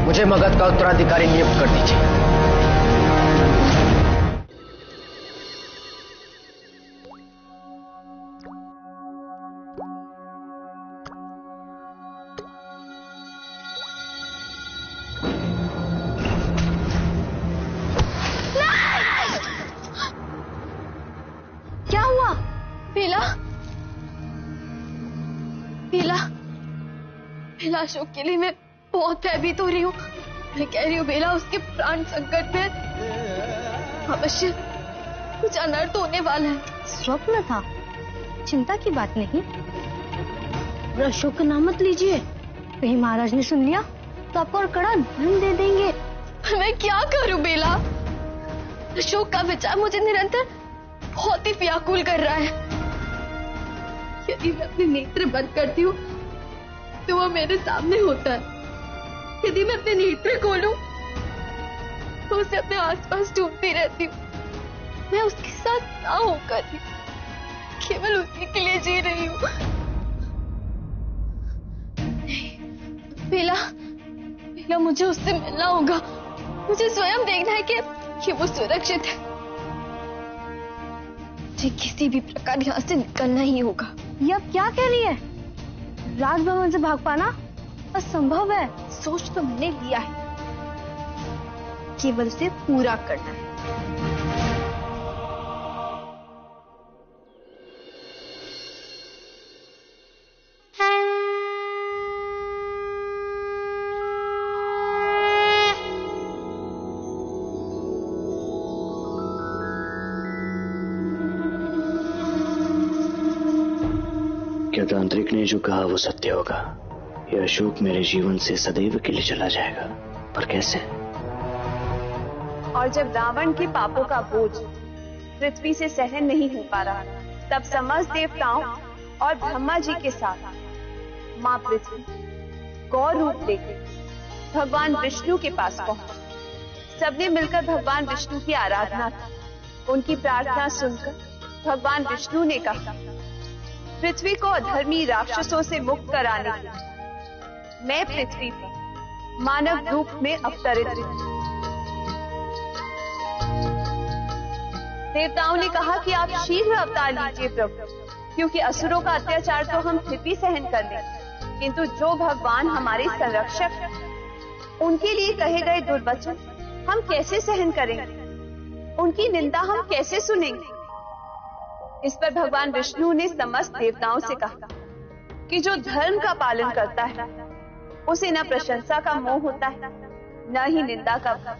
मुझे मगध का उत्तराधिकारी नियुक्त कर दीजिए। क्या हुआ? बेला, बेला, बेला, अशोक के लिए मैं बहुत भयभीत हो रही हूँ। मैं कह रही हूँ बेला, उसके प्राण संकट में, अवश्य कुछ अनर्थ होने वाला है। स्वप्न था, चिंता की बात नहीं। और अशोक का नाम मत लीजिए, कहीं महाराज ने सुन लिया तो आपको और कड़ा दंड दे देंगे। मैं क्या करूं बेला? अशोक का विचार मुझे निरंतर बहुत ही व्याकुल कर रहा है। यदि मैं अपने नेत्र बंद करती हूँ तो वो मेरे सामने होता है, यदि मैं अपने नेत्र खोलूं तो उसे अपने आसपास ढूंढती रहती हूँ। मैं उसके साथ ना होकर केवल उसी के लिए जी रही हूँ। बेला, बेला, मुझे उससे मिलना होगा। मुझे स्वयं देखना है कि वो सुरक्षित है। मुझे किसी भी प्रकार यहाँ से निकलना ही होगा। ये आप क्या कह रही है? राजभवन से भाग पाना असंभव है। सोच तो मैंने लिया है, केवल उसे पूरा करना है। क्या तांत्रिक ने जो कहा वो सत्य होगा? यह अशोक मेरे जीवन से सदैव के लिए चला जाएगा, पर कैसे? और जब रावण के पापों का बोझ पृथ्वी से सहन नहीं हो पा रहा, तब समस्त देवताओं और ब्रह्मा जी के साथ मां पृथ्वी गौर रूप लेकर भगवान विष्णु के पास पहुंची। सबने मिलकर भगवान विष्णु की आराधना की। उनकी प्रार्थना सुनकर भगवान विष्णु ने कहा, पृथ्वी को अधर्मी राक्षसों से मुक्त कराने के लिए मैं पृथ्वी पर मानव रूप में अवतरित हूं। देवताओं ने कहा कि आप शीघ्र अवतार लीजिए प्रभु, क्योंकि असुरों का अत्याचार तो हम फिर भी सहन कर लेंगे, किंतु जो भगवान हमारे संरक्षक हैं, उनके लिए कहे गए दुर्वचन हम कैसे सहन करेंगे? उनकी निंदा हम कैसे सुनेंगे? इस पर भगवान विष्णु ने समस्त देवताओं से कहा कि जो धर्म का पालन करता है उसे न प्रशंसा का मोह होता है, न ही निंदा का भय।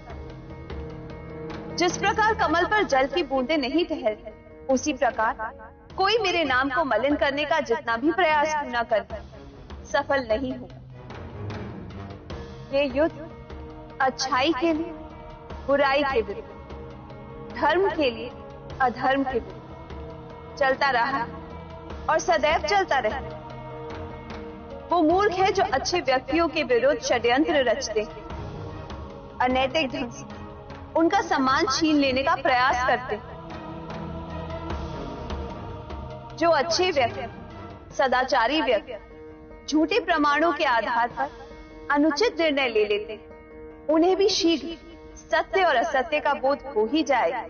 जिस प्रकार कमल पर जल की बूंदें नहीं ठहरती, उसी प्रकार कोई मेरे नाम को मलिन करने का जितना भी प्रयास क्यों न करे, सफल नहीं होगा। ये युद्ध अच्छाई के लिए, बुराई के विरुद्ध, धर्म के लिए, अधर्म के विरुद्ध चलता रहा और सदैव चलता रहे। वो मूर्ख है जो अच्छे व्यक्तियों के विरुद्ध षड्यंत्र रचते हैं, अनैतिक ढंग से उनका सम्मान छीन लेने का प्रयास करते हैं। जो अच्छे व्यक्ति, सदाचारी व्यक्ति झूठे प्रमाणों के आधार पर अनुचित निर्णय ले लेते हैं, उन्हें भी शीघ्र सत्य और असत्य का बोध हो ही जाएगा।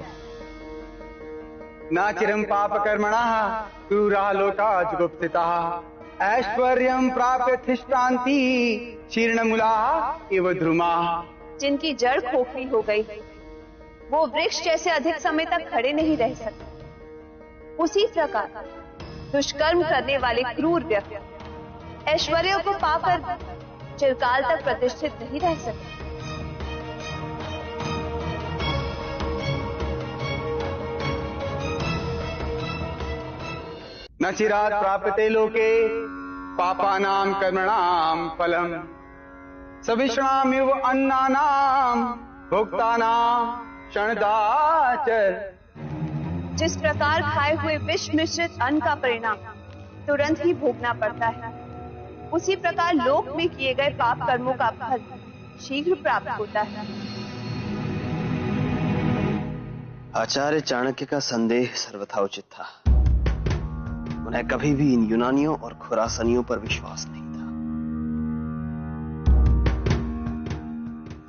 न चिरं पाप कर्मणः क्रूरा लोका जुगुप्सिताः ऐश्वर्यं प्राप्य तिष्ठान्ति शीर्णमूला इव ध्रुमाः। जिनकी जड़ खोखली हो गई, वो वृक्ष जैसे अधिक समय तक खड़े नहीं रह सकते। उसी प्रकार दुष्कर्म करने वाले क्रूर व्यक्ति ऐश्वर्य को पाकर चिरकाल तक प्रतिष्ठित नहीं रह सकते। न चिरात् प्राप्यते लोके पापानां कर्मणां फलम् सविषणामिव अन्नानां भोक्तानां क्षणदाचर। जिस प्रकार खाए हुए विष मिश्रित अन्न का परिणाम तुरंत ही भोगना पड़ता है, उसी प्रकार लोक में किए गए पाप कर्मों का फल शीघ्र प्राप्त होता है। आचार्य चाणक्य का संदेह सर्वथा उचित था। उन्हें कभी भी इन यूनानियों और खुरासानियों पर विश्वास नहीं था।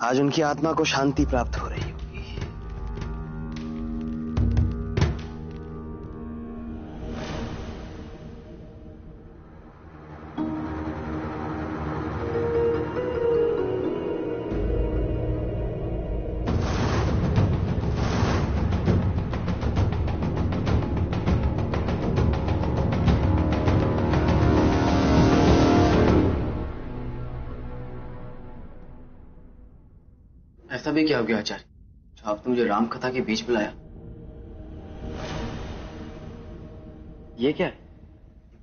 आज उनकी आत्मा को शांति प्राप्त हो रही होगी। ऐसा भी क्या हो गया आचार्य, जो आपने मुझे राम कथा के बीच बुलाया? ये क्या है?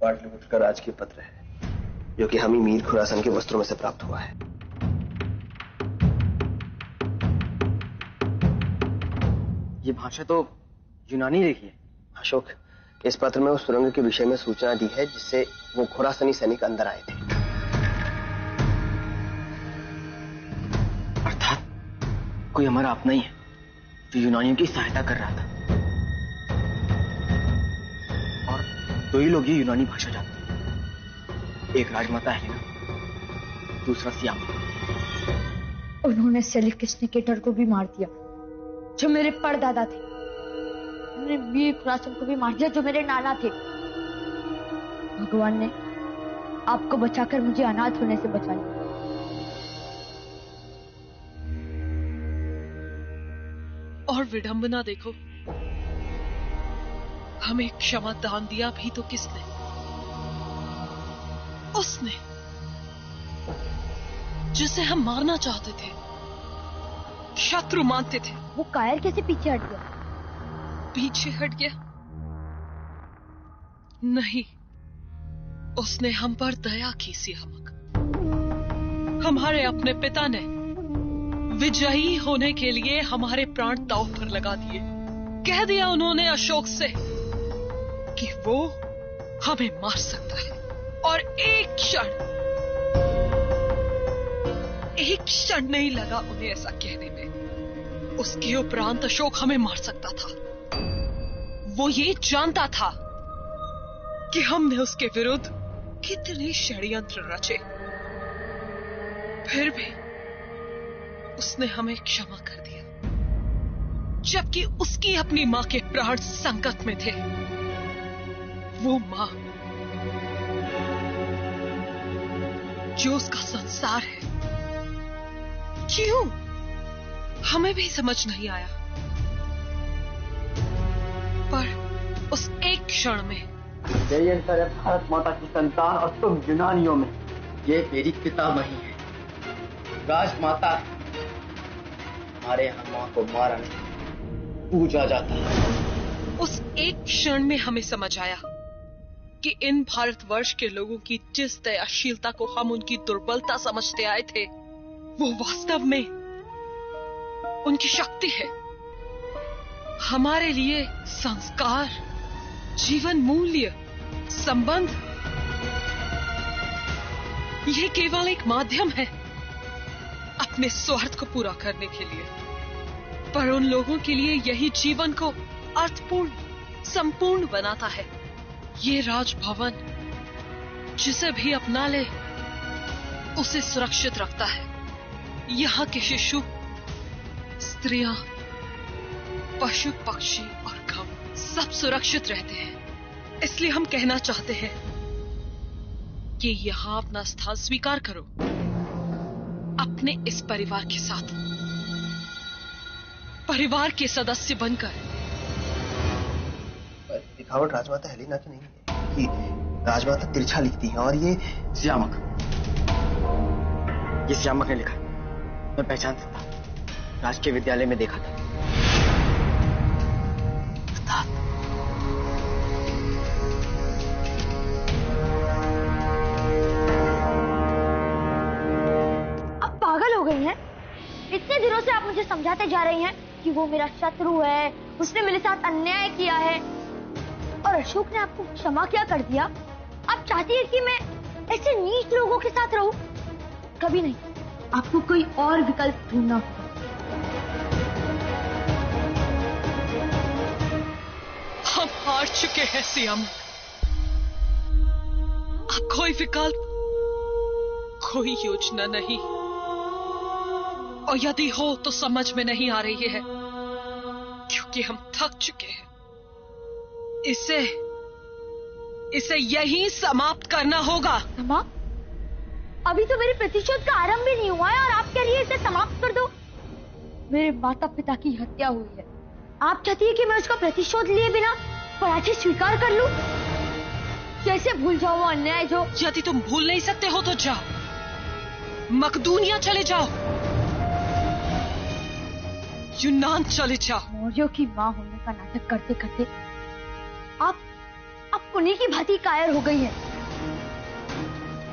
पाटलिपुत्र का राजकीय पत्र है, जो कि हमें मीर खुरासन के वस्त्रों में से प्राप्त हुआ है। ये भाषा तो यूनानी लिखी है। अशोक, इस पत्र में उस सुरंग के विषय में सूचना दी है जिससे वो खुरासनी सैनिक अंदर आए थे। अर्थात कोई हमारा अपना ही है जो यूनानियों की सहायता कर रहा था, और दो ही लोग ये यूनानी भाषा जानते हैं, एक राजमाता हेलेना, दूसरा सियामा। उन्होंने सेल्यूकस निकेटर को भी मार दिया जो मेरे परदादा थे। उन्होंने वीर खुरासन को भी मार दिया जो मेरे नाना थे। भगवान ने आपको बचाकर मुझे अनाथ होने से बचा लिया। और विडंबना देखो, हमें क्षमा दान दिया भी तो किसने? उसने, जिसे हम मारना चाहते थे, शत्रु मानते थे। वो कायर कैसे पीछे हट गया? पीछे हट गया? नहीं, उसने हम पर दया की सियामक। हमारे अपने पिता ने विजयी होने के लिए हमारे प्राण दांव पर लगा दिए। कह दिया उन्होंने अशोक से कि वो हमें मार सकता है, और एक क्षण नहीं लगा उन्हें ऐसा कहने में। उसके उपरांत अशोक हमें मार सकता था। वो ये जानता था कि हमने उसके विरुद्ध कितने षड्यंत्र रचे, फिर भी उसने हमें क्षमा कर दिया, जबकि उसकी अपनी मां के प्राण संकट में थे। वो मां जो उसका संसार है, क्यों हमें भी समझ नहीं आया। पर उस एक क्षण में जयंतर है भारत माता की संतान, और तुम यूनानियों में ये मेरी पितामही है, राजमाता। हमारे यहाँ मां को मारा नहीं, पूजा जाता है। उस एक क्षण में हमें समझ आया कि इन भारतवर्ष के लोगों की जिस दयाशीलता को हम उनकी दुर्बलता समझते आए थे, वो वास्तव में उनकी शक्ति है। हमारे लिए संस्कार, जीवन मूल्य, संबंध, ये केवल एक माध्यम है अपने स्वार्थ को पूरा करने के लिए, पर उन लोगों के लिए यही जीवन को अर्थपूर्ण, संपूर्ण बनाता है। ये राजभवन जिसे भी अपना ले उसे सुरक्षित रखता है। यहाँ के शिशु, स्त्रियां, पशु, पक्षी और गौ सब सुरक्षित रहते हैं। इसलिए हम कहना चाहते हैं कि यहाँ अपना स्थान स्वीकार करो अपने इस परिवार के साथ, परिवार के सदस्य बनकर। दिखावट राजमाता हेलेना की नहीं है कि राजमाता तिरछा लिखती है, और ये सियामक, ये सियामक ने लिखा, मैं पहचान सकता, राजकीय विद्यालय में देखा था। आप पागल हो गई हैं? इतने दिनों से आप मुझे समझाते जा रही हैं कि वो मेरा शत्रु है, उसने मेरे साथ अन्याय किया है, और अशोक ने आपको क्षमा क्या कर दिया? आप चाहती है कि मैं ऐसे नीच लोगों के साथ रहूं? कभी नहीं, आपको कोई और विकल्प ढूंढना होगा। हम हार चुके हैं सियामक। अब कोई विकल्प, कोई योजना नहीं। और यदि हो तो समझ में नहीं आ रही है, क्योंकि हम थक चुके हैं। इसे यहीं समाप्त करना होगा। समाप्त? अभी तो मेरे प्रतिशोध का आरंभ भी नहीं हुआ है और आप कह रही है इसे समाप्त कर दो। मेरे माता पिता की हत्या हुई है, आप चाहती है कि मैं उसका प्रतिशोध लिए बिना पराजय स्वीकार कर लूं? कैसे भूल जाओ वो अन्याय जो... यदि तुम भूल नहीं सकते हो तो जाओ, मकदूनिया चले जाओ, यूनान चले जाओ। मौर्यों की मां होने का नाटक करते करते आप उन्हीं की भांति कायर हो गई है।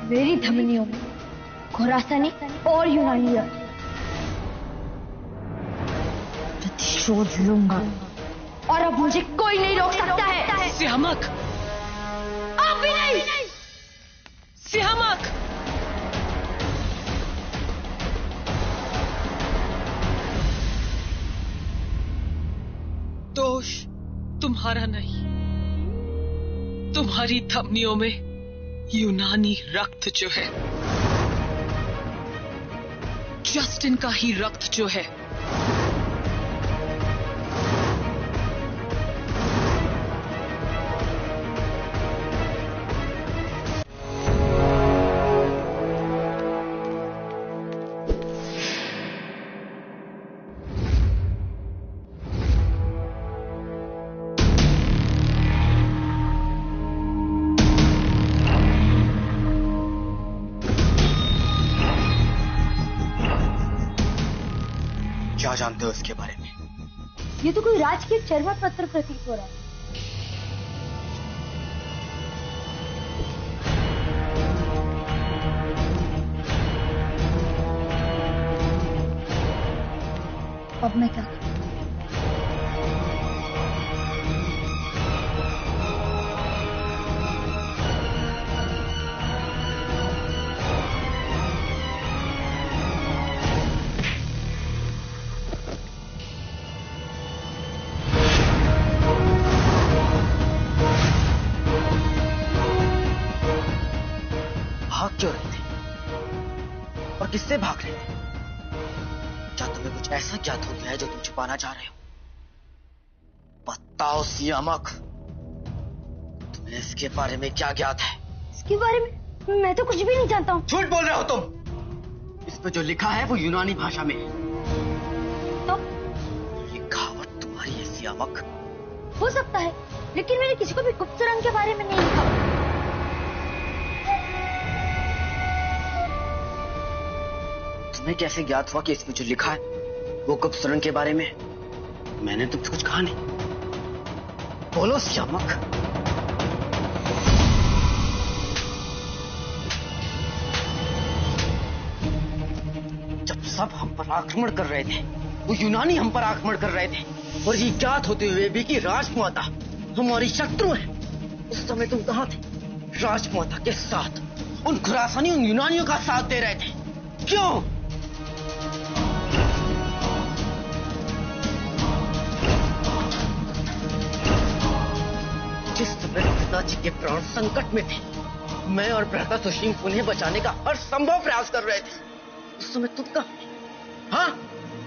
मेरी धमनियों में खुरासानी और यूनानी प्रतिशोध लूंगा और अब मुझे कोई नहीं रोक सकता है। सियामक, आप भी नहीं। सियामक, दोष तुम्हारा नहीं, तुम्हारी धमनियों में यूनानी रक्त जो है, जस्टिन का ही रक्त जो है। क्या जानते हो इसके बारे में? ये तो कोई राजकीय चर्मा पत्र प्रतीत हो रहा है। अब मैं क्या करूं? भाग क्यों रहे थे और किससे भाग रहे थे? क्या तुम्हें कुछ ऐसा ज्ञात हो गया है जो तुम छुपाना चाह रहे हो? बताओ सियामक, तुम्हें इसके बारे में क्या ज्ञात है? इसके बारे में मैं तो कुछ भी नहीं जानता हूँ। झूठ बोल रहे हो तुम। इस पे जो लिखा है वो यूनानी भाषा में है। तो ये कहावत तुम्हारी है सियामक? हो सकता है, लेकिन मैंने किसी को भी गुप्त सुरंग के बारे में नहीं लिखा। तुम्हें कैसे ज्ञात हुआ कि इसमें जो लिखा है वो गुप्त सुरंग के बारे में? मैंने तुमसे कुछ कहा नहीं। बोलो सियामक। जब सब हम पर आक्रमण कर रहे थे, वो यूनानी हम पर आक्रमण कर रहे थे, और ये ज्ञात होते हुए भी कि राजमाता हमारी शत्रु है, उस समय तुम कहां थे? राजमाता के साथ उन खुरासानी, उन यूनानियों का साथ दे रहे थे। क्यों? जिस समय पिताजी के प्राण संकट में थे, मैं और भ्राता सुशीम उन्हें बचाने का हर संभव प्रयास कर रहे थे, उस समय तुम कहां थे? हाँ,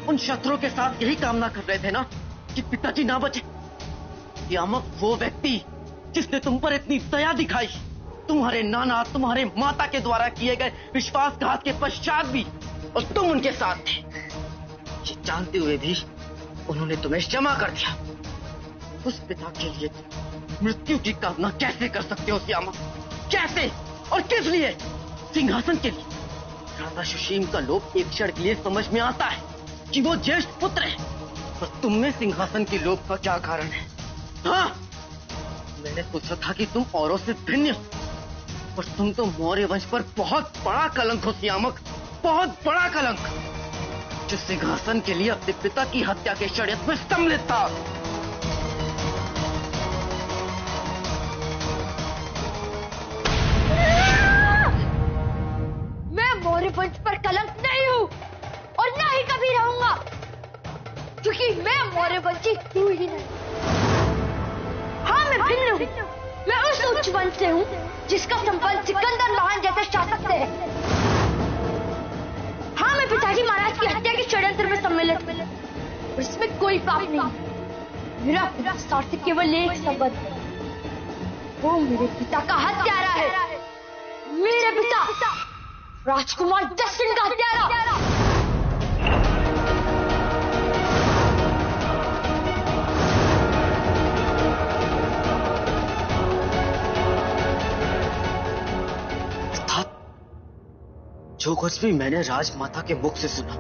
उन शत्रुओं के साथ यही कामना कर रहे थे ना कि पिताजी ना बचे। सियामक वो व्यक्ति जिसने तुम पर इतनी दया दिखाई, तुम्हारे नाना, तुम्हारे माता के द्वारा किए गए विश्वासघात के पश्चात भी, और तुम उनके साथ थे, ये जानते हुए भी उन्होंने तुम्हें क्षमा कर दिया। उस पिता के लिए मृत्यु की कामना कैसे कर सकते हो सियामक? कैसे और किस लिए? सिंहासन के लिए। राजा सुशीम का लोभ एक क्षण के लिए समझ में आता है कि वो ज्येष्ठ पुत्र है, पर तुम में सिंहासन के लोभ का क्या कारण है? हाँ, मैंने सोचा था कि तुम औरों से भिन्न हो, पर तुम तो मौर्य वंश पर बहुत बड़ा कलंक हो सियामक, बहुत बड़ा कलंक, जो सिंहासन के लिए अपने पिता की हत्या के षड्यंत्र में सम्मिलित था। मैं मौर्य वंश पर कलंक नहीं हूँ और ना ही कभी रहूंगा, क्योंकि मैं मौर्य वंशी हूँ ही नहीं। हाँ, मैं भिन्न हूँ। मैं उस उच्च वंश से हूँ जिसका संबंध सिकंदर महान जैसे शासक से है। हाँ, मैं पिताजी महाराज की हत्या के कोई पाप नहीं। मेरा पिता से केवल एक संबंध है, वो मेरे पिता का हत्यारा है। मेरे पिता राजकुमार जस्टिन का हत्यारा। जो कुछ भी मैंने राजमाता के मुख से सुना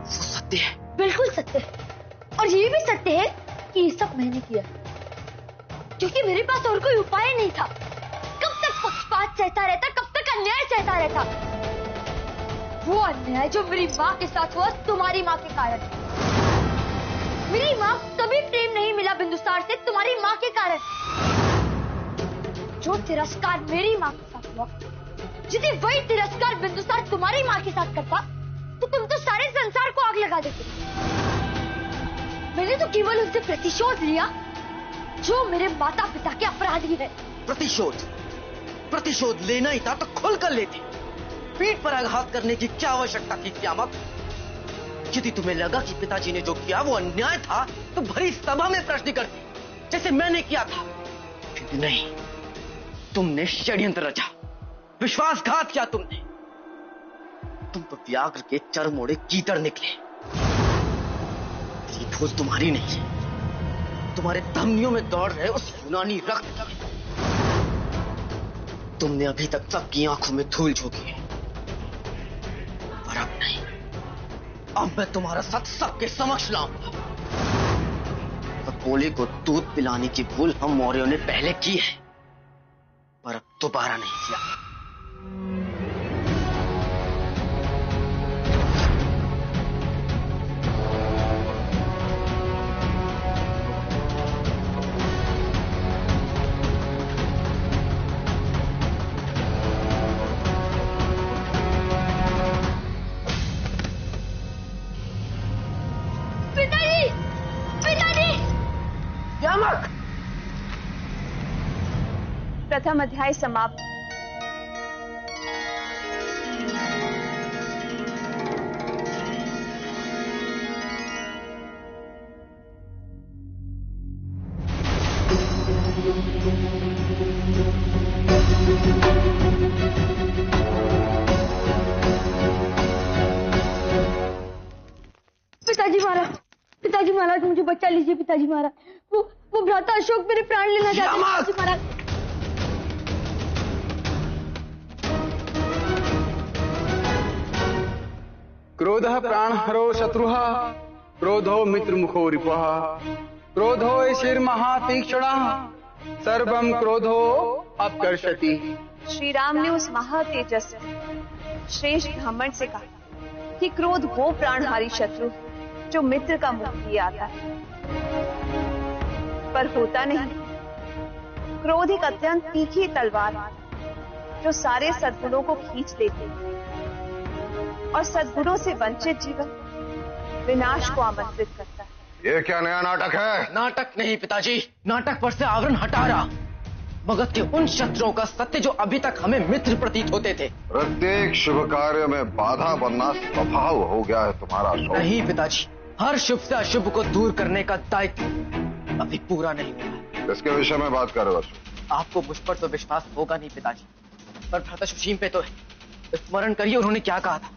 वो सत्य है। बिल्कुल सत्य है, और ये भी सत्य है कि ये सब मैंने किया, क्योंकि मेरे पास और कोई उपाय नहीं था। कब तक पक्षपात सहता रहता, कब तक अन्याय सहता रहता। वो अन्याय जो मेरी माँ के साथ हुआ तुम्हारी माँ के कारण। मेरी माँ कभी प्रेम नहीं मिला बिंदुसार से तुम्हारी माँ के कारण। जो तिरस्कार मेरी माँ के साथ हुआ, यदि वही तिरस्कार बिंदुसार तुम्हारी माँ के साथ करता तो तुम तो सारे संसार को आग लगा देते। मैंने तो केवल उनसे प्रतिशोध लिया जो मेरे माता पिता के अपराधी है। प्रतिशोध लेना ही था तो खुलकर लेती। पीठ पर आघात करने की क्या आवश्यकता थी त्यामक? यदि तुम्हें लगा कि पिताजी ने जो किया वो अन्याय था तो भरी सभा में प्रश्न करती जैसे मैंने किया था। नहीं, तुमने षड्यंत्र रचा, विश्वासघात किया तुमने। तुम तो व्याघ्र के चरमोड़े कीचड़ निकले। ये भूल तुम्हारी नहीं है, तुम्हारे धमनियों में दौड़ रहे उस यूनानी रक्त की। तुमने अभी तक सबकी आंखों में धूल झोंकी है, पर अब नहीं। अब मैं तुम्हारा सच सबके समक्ष लाऊंगा। कपोले को दूध पिलाने की भूल हम मौर्यों ने पहले की है, पर अब दोबारा नहीं किया। प्रथम अध्याय समाप्त। पिताजी महाराज मुझे बचा लीजिए। पिताजी महाराज, वो भ्राता अशोक मेरे प्राण लेना चाहते हैं। पिताजी महाराज, क्रोधः प्राणहरो शत्रुः, क्रोधो मित्रमुखो रिपुः, क्रोधो शिरमहातीक्ष्णः, सर्वं क्रोधो अपकर्षति। श्री राम ने उस महातेजस्वी श्रेष्ठ ब्राह्मण से कहा कि क्रोध वो प्राणहारी शत्रु जो मित्र का मुख लिए आता है, पर होता नहीं। क्रोध एक अत्यंत तीखी तलवार है जो सारे सद्गुणों को खींच लेती है और सद्गुणों से वंचित जीवन विनाश को आमंत्रित करता है। ये क्या नया नाटक है? नाटक नहीं पिताजी, नाटक पर से आवरण हटा रहा। मगध के उन शत्रुओं का सत्य जो अभी तक हमें मित्र प्रतीत होते थे। प्रत्येक शुभ कार्य में बाधा बनना स्वभाव हो गया है तुम्हारा। नहीं पिताजी, हर शुभ से अशुभ को दूर करने का दायित्व अभी पूरा नहीं हुआ। इसके विषय में बात कर रहे। आपको मुझ पर तो विश्वास होगा नहीं पिताजी, पर भ्राता सुशीम पे तो है। स्मरण करिए उन्होंने क्या कहा था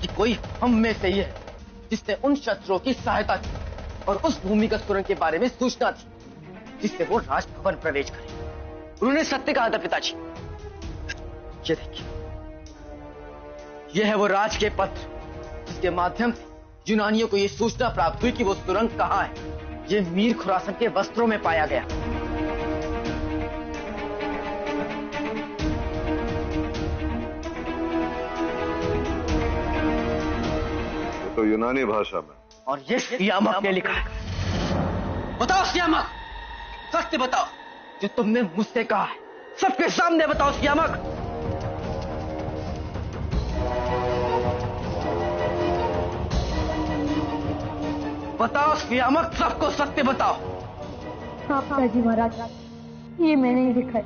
कि कोई हम में से ही है जिसने उन शत्रुओं की सहायता की और उस भूमिगत सुरंग के बारे में सूचना थी जिससे वो राजभवन प्रवेश करे। उन्होंने सत्य कहा था पिताजी। ये देखिए, यह है वो राज के पत्र जिसके माध्यम से यूनानियों को यह सूचना प्राप्त हुई कि वो सुरंग कहाँ है। ये मीर खुरासन के वस्त्रों में पाया गया। तो यूनानी भाषा में, और ये सियामक ने लिखा है। बताओ सियामक, सत्य बताओ जो तुमने मुझसे कहा है, सबके सामने बताओ सियामक। बताओ सियामक, सबको सत्य बताओ। हाँ पिताजी महाराज, ये मैंने ही लिखा है।